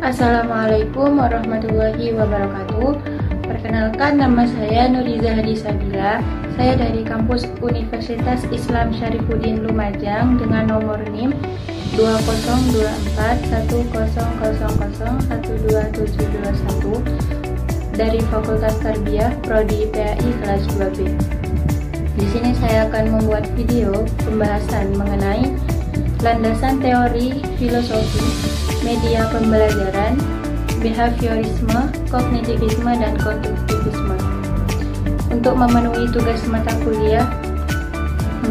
Assalamualaikum warahmatullahi wabarakatuh. Perkenalkan, nama saya Nuriza Hadisabila. Saya dari kampus Universitas Islam Syarifuddin Lumajang dengan nomor NIM 20241000122721 dari Fakultas Tarbiyah Prodi PAI kelas 2B. Di sini saya akan membuat video pembahasan mengenai landasan teori filosofi, media pembelajaran, behaviorisme, kognitivisme, dan konstruktivisme. Untuk memenuhi tugas mata kuliah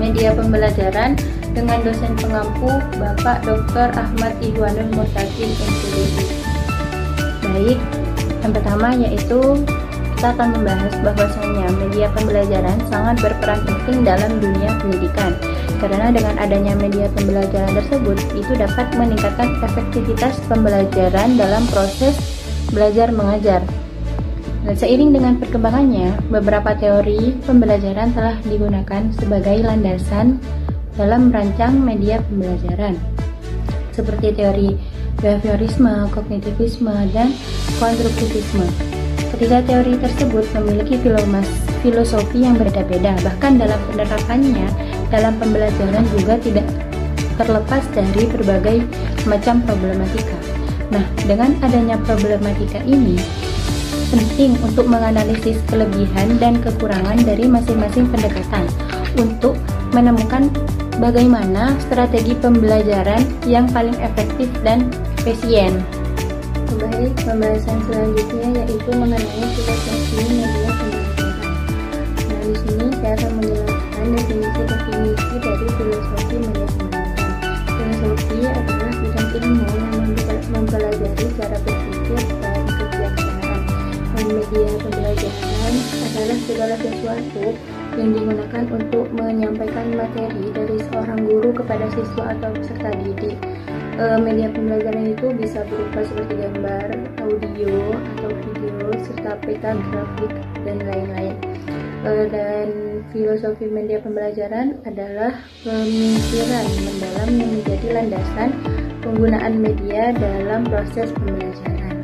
media pembelajaran dengan dosen pengampu Bapak Dr. Ahmad Ihwanul Murtadin MPD. Baik, yang pertama yaitu kita akan membahas bahwasanya media pembelajaran sangat berperan penting dalam dunia pendidikan. Karena dengan adanya media pembelajaran tersebut, itu dapat meningkatkan efektivitas pembelajaran dalam proses belajar mengajar. Dan seiring dengan perkembangannya, beberapa teori pembelajaran telah digunakan sebagai landasan dalam merancang media pembelajaran, seperti teori behaviorisme, kognitivisme, dan konstruktivisme. Ketiga teori tersebut memiliki filosofi yang berbeda-beda, bahkan dalam penerapannya dalam pembelajaran juga tidak terlepas dari berbagai macam problematika. Nah, dengan adanya problematika ini, penting untuk menganalisis kelebihan dan kekurangan dari masing-masing pendekatan untuk menemukan bagaimana strategi pembelajaran yang paling efektif dan efisien. Baik, pembahasan selanjutnya yaitu mengenai filosofi media pembelajaran. Nah, di sini saya akan menjelaskan definisi dari filosofi media pembelajaran. Filosofi adalah bidang ilmu yang mempelajari cara berpikir dan kebiasaan. Dan media pembelajaran adalah segala sesuatu yang digunakan untuk menyampaikan materi dari seorang guru kepada siswa atau peserta didik. Media pembelajaran itu bisa berupa seperti gambar, audio, atau video, serta peta grafik, dan lain-lain. Dan filosofi media pembelajaran adalah pemikiran mendalam yang menjadi landasan penggunaan media dalam proses pembelajaran.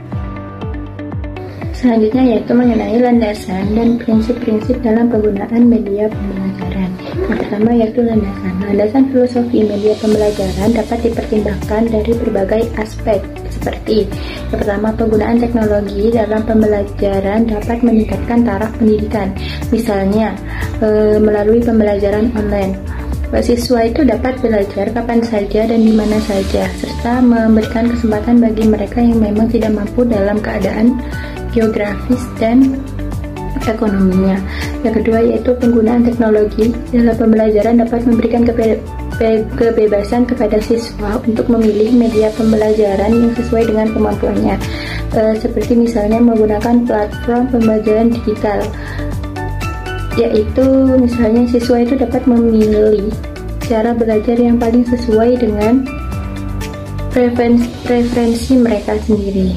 Selanjutnya yaitu mengenai landasan dan prinsip-prinsip dalam penggunaan media pembelajaran. Yang pertama yaitu landasan. Landasan filosofi media pembelajaran dapat dipertimbangkan dari berbagai aspek, seperti yang pertama, penggunaan teknologi dalam pembelajaran dapat meningkatkan taraf pendidikan. Misalnya, melalui pembelajaran online. Siswa itu dapat belajar kapan saja dan di mana saja, serta memberikan kesempatan bagi mereka yang memang tidak mampu dalam keadaan geografis dan ekonominya. Yang kedua yaitu penggunaan teknologi dalam pembelajaran dapat memberikan kebebasan kepada siswa untuk memilih media pembelajaran yang sesuai dengan kemampuannya, seperti misalnya menggunakan platform pembelajaran digital, yaitu misalnya siswa itu dapat memilih cara belajar yang paling sesuai dengan preferensi mereka sendiri.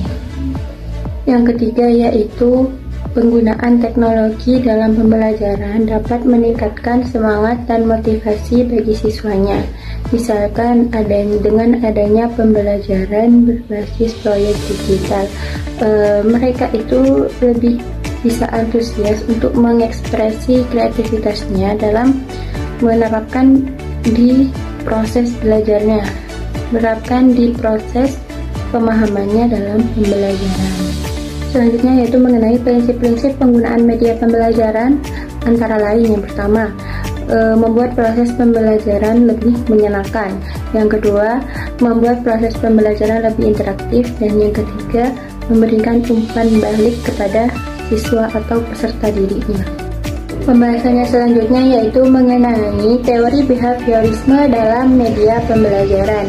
Yang ketiga yaitu penggunaan teknologi dalam pembelajaran dapat meningkatkan semangat dan motivasi bagi siswanya. Misalkan dengan adanya pembelajaran berbasis proyek digital, mereka itu lebih bisa antusias untuk mengekspresi kreativitasnya dalam menerapkan di proses belajarnya, menerapkan di proses pemahamannya dalam pembelajaran. Selanjutnya yaitu mengenai prinsip-prinsip penggunaan media pembelajaran, antara lain yang pertama, membuat proses pembelajaran lebih menyenangkan. Yang kedua, membuat proses pembelajaran lebih interaktif. Dan yang ketiga, memberikan umpan balik kepada siswa atau peserta didiknya. Pembahasannya selanjutnya yaitu mengenai teori behaviorisme dalam media pembelajaran.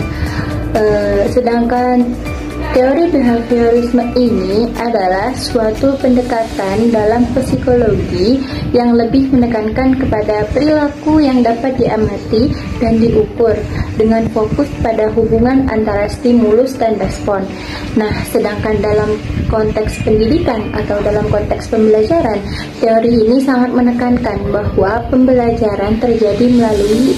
Sedangkan teori behaviorisme ini adalah suatu pendekatan dalam psikologi yang lebih menekankan kepada perilaku yang dapat diamati dan diukur dengan fokus pada hubungan antara stimulus dan respon. Nah, sedangkan dalam konteks pendidikan atau dalam konteks pembelajaran, teori ini sangat menekankan bahwa pembelajaran terjadi melalui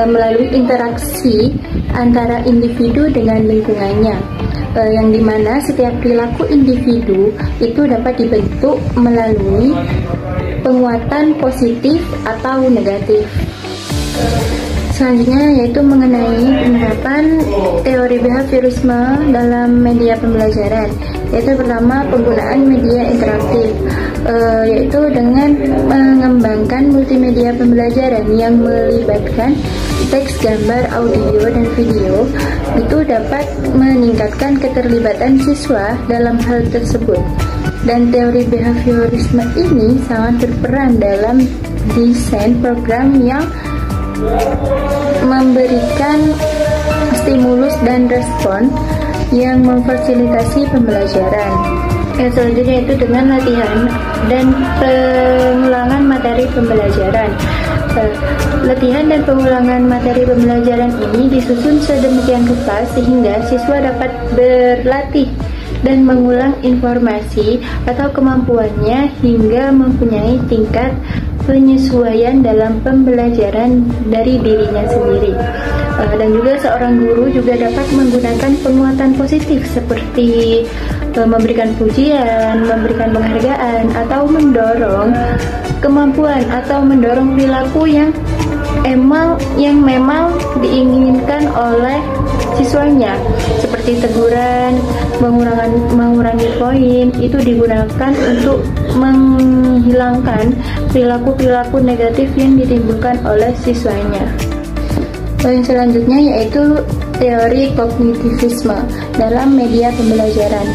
melalui interaksi antara individu dengan lingkungannya, yang dimana setiap perilaku individu itu dapat dibentuk melalui penguatan positif atau negatif. Selanjutnya yaitu mengenai penerapan teori behaviorisme dalam media pembelajaran. Yaitu pertama, penggunaan media interaktif, yaitu dengan mengembangkan multimedia pembelajaran yang melibatkan teks, gambar, audio, dan video. Itu dapat meningkatkan keterlibatan siswa dalam hal tersebut. Dan teori behaviorisme ini sangat berperan dalam desain program yang memberikan stimulus dan respon yang memfasilitasi pembelajaran. Yang selanjutnya itu dengan latihan dan pengulangan materi pembelajaran. Latihan dan pengulangan materi pembelajaran ini disusun sedemikian rupa sehingga siswa dapat berlatih dan mengulang informasi atau kemampuannya hingga mempunyai tingkat penyesuaian dalam pembelajaran dari dirinya sendiri. Dan juga seorang guru juga dapat menggunakan penguatan positif seperti memberikan pujian, memberikan penghargaan, atau mendorong kemampuan atau mendorong perilaku yang memang diinginkan oleh siswanya, seperti teguran, mengurangi poin. Itu digunakan untuk menghilangkan perilaku-perilaku negatif yang ditimbulkan oleh siswanya. Yang selanjutnya yaitu teori kognitivisme dalam media pembelajaran.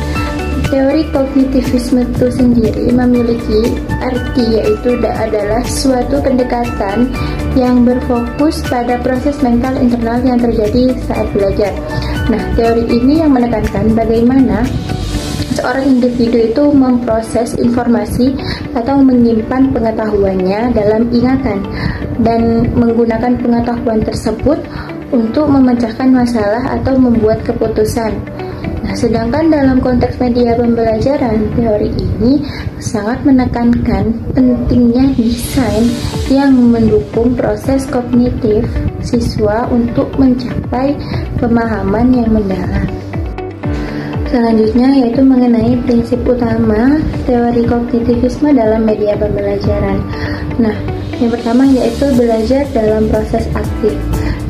Teori kognitivisme itu sendiri memiliki arti yaitu adalah suatu pendekatan yang berfokus pada proses mental internal yang terjadi saat belajar. Nah, teori ini yang menekankan bagaimana seorang individu itu memproses informasi atau menyimpan pengetahuannya dalam ingatan dan menggunakan pengetahuan tersebut untuk memecahkan masalah atau membuat keputusan. Nah, sedangkan dalam konteks media pembelajaran, teori ini sangat menekankan pentingnya desain yang mendukung proses kognitif siswa untuk mencapai pemahaman yang mendalam. Selanjutnya yaitu mengenai prinsip utama teori kognitivisme dalam media pembelajaran. Nah, yang pertama yaitu belajar dalam proses aktif.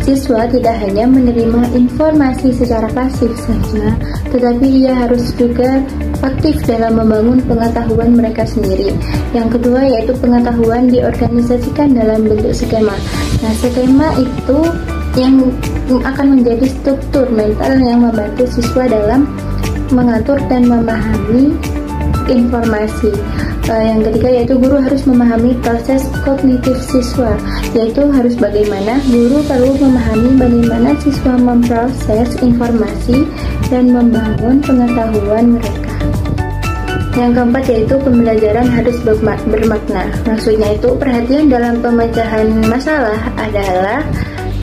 Siswa tidak hanya menerima informasi secara pasif saja, tetapi ia harus juga aktif dalam membangun pengetahuan mereka sendiri. Yang kedua yaitu pengetahuan diorganisasikan dalam bentuk skema. Nah, skema itu yang akan menjadi struktur mental yang membantu siswa dalam mengatur dan memahami informasi. Yang ketiga yaitu guru harus memahami proses kognitif siswa, yaitu harus bagaimana guru perlu memahami bagaimana siswa memproses informasi dan membangun pengetahuan mereka. Yang keempat yaitu pembelajaran harus bermakna. Maksudnya itu perhatian dalam pemecahan masalah adalah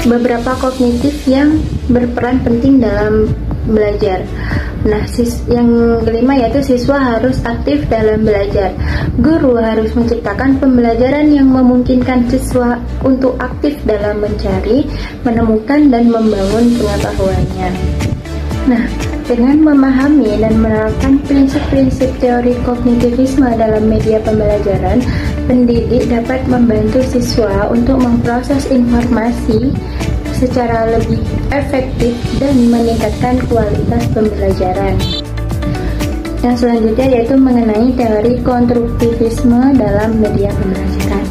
beberapa kognitif yang berperan penting dalam belajar. Nah, yang kelima yaitu siswa harus aktif dalam belajar. Guru harus menciptakan pembelajaran yang memungkinkan siswa untuk aktif dalam mencari, menemukan, dan membangun pengetahuannya. Nah, dengan memahami dan menerapkan prinsip-prinsip teori kognitivisme dalam media pembelajaran, pendidik dapat membantu siswa untuk memproses informasi secara lebih efektif dan meningkatkan kualitas pembelajaran. Yang selanjutnya yaitu mengenai teori konstruktivisme dalam media pembelajaran.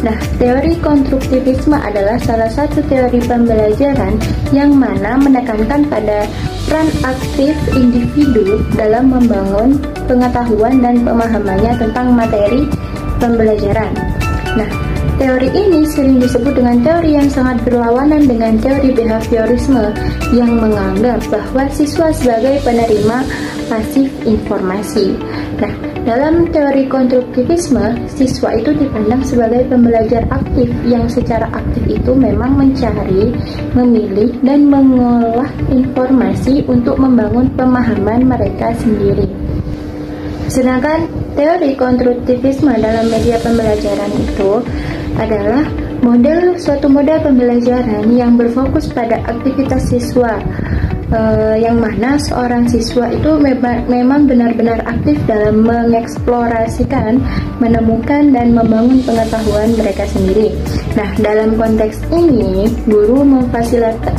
Nah, teori konstruktivisme adalah salah satu teori pembelajaran yang mana menekankan pada peran aktif individu dalam membangun pengetahuan dan pemahamannya tentang materi pembelajaran. Nah, teori ini sering disebut dengan teori yang sangat berlawanan dengan teori behaviorisme yang menganggap bahwa siswa sebagai penerima pasif informasi. Nah, dalam teori konstruktivisme, siswa itu dipandang sebagai pembelajar aktif yang secara aktif itu memang mencari, memilih, dan mengolah informasi untuk membangun pemahaman mereka sendiri. Sedangkan teori konstruktivisme dalam media pembelajaran itu adalah Suatu model pembelajaran yang berfokus pada aktivitas siswa, yang mana seorang siswa itu memang benar-benar aktif dalam mengeksplorasikan, menemukan, dan membangun pengetahuan mereka sendiri. Nah, dalam konteks ini, guru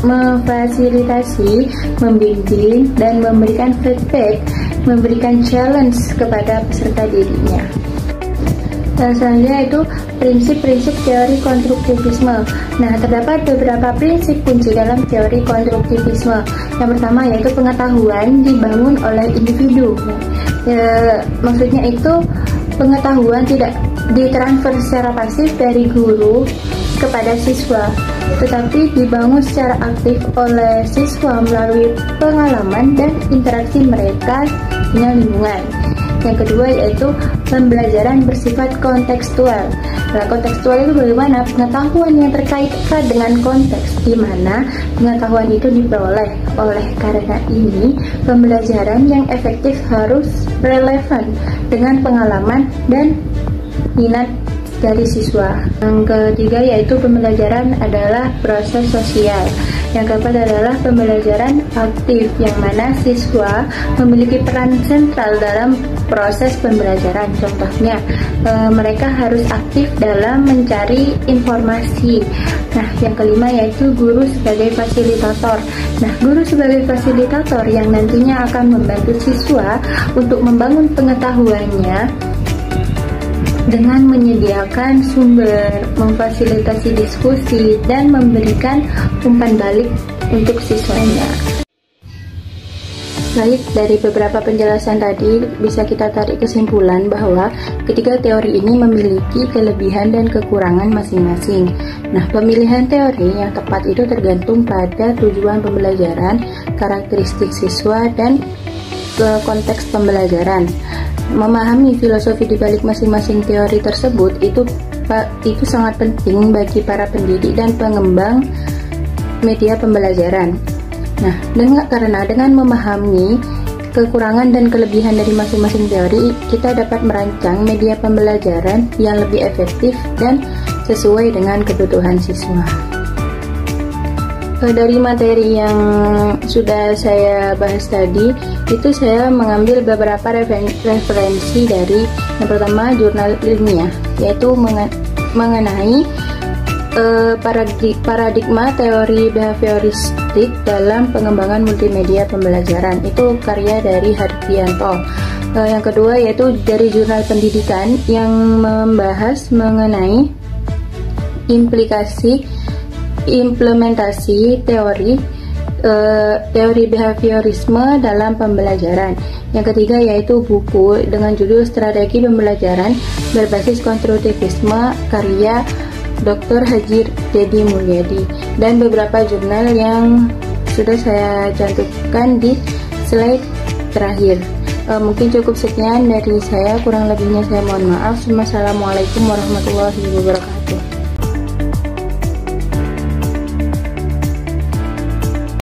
memfasilitasi, membimbing, dan memberikan feedback, memberikan challenge kepada peserta didiknya. Selanjutnya itu prinsip-prinsip teori konstruktivisme. Nah, terdapat beberapa prinsip kunci dalam teori konstruktivisme. Yang pertama yaitu pengetahuan dibangun oleh individu. Maksudnya itu pengetahuan tidak ditransfer secara pasif dari guru kepada siswa, tetapi dibangun secara aktif oleh siswa melalui pengalaman dan interaksi mereka dengan lingkungan. Yang kedua yaitu pembelajaran bersifat kontekstual. Nah, kontekstual itu bagaimana? Pengetahuan yang terkait dengan konteks, di mana pengetahuan itu diperoleh. Oleh karena ini, pembelajaran yang efektif harus relevan dengan pengalaman dan minat dari siswa. Yang ketiga yaitu pembelajaran adalah proses sosial. Yang keempat adalah pembelajaran aktif, yang mana siswa memiliki peran sentral dalam proses pembelajaran. Contohnya, mereka harus aktif dalam mencari informasi. Nah, yang kelima yaitu guru sebagai fasilitator. Nah, guru sebagai fasilitator yang nantinya akan membantu siswa untuk membangun pengetahuannya dengan menyediakan sumber, memfasilitasi diskusi, dan memberikan umpan balik untuk siswanya. Baik, dari beberapa penjelasan tadi bisa kita tarik kesimpulan bahwa ketiga teori ini memiliki kelebihan dan kekurangan masing-masing. Nah, pemilihan teori yang tepat itu tergantung pada tujuan pembelajaran, karakteristik siswa, dan konteks pembelajaran. Memahami filosofi di balik masing-masing teori tersebut itu sangat penting bagi para pendidik dan pengembang media pembelajaran. Nah, karena dengan memahami kekurangan dan kelebihan dari masing-masing teori, kita dapat merancang media pembelajaran yang lebih efektif dan sesuai dengan kebutuhan siswa. Dari materi yang sudah saya bahas tadi, itu saya mengambil beberapa referensi dari yang pertama jurnal ilmiah, yaitu mengenai paradigma teori behavioristik dalam pengembangan multimedia pembelajaran. Itu karya dari Hardianto. Yang kedua yaitu dari jurnal pendidikan yang membahas mengenai implementasi teori behaviorisme dalam pembelajaran. Yang ketiga yaitu buku dengan judul Strategi Pembelajaran Berbasis Konstruktivisme karya Dr. Haji Dedi Mulyadi, dan beberapa jurnal yang sudah saya cantumkan di slide terakhir. Mungkin cukup sekian dari saya, kurang lebihnya saya mohon maaf. Wassalamualaikum warahmatullahi wabarakatuh.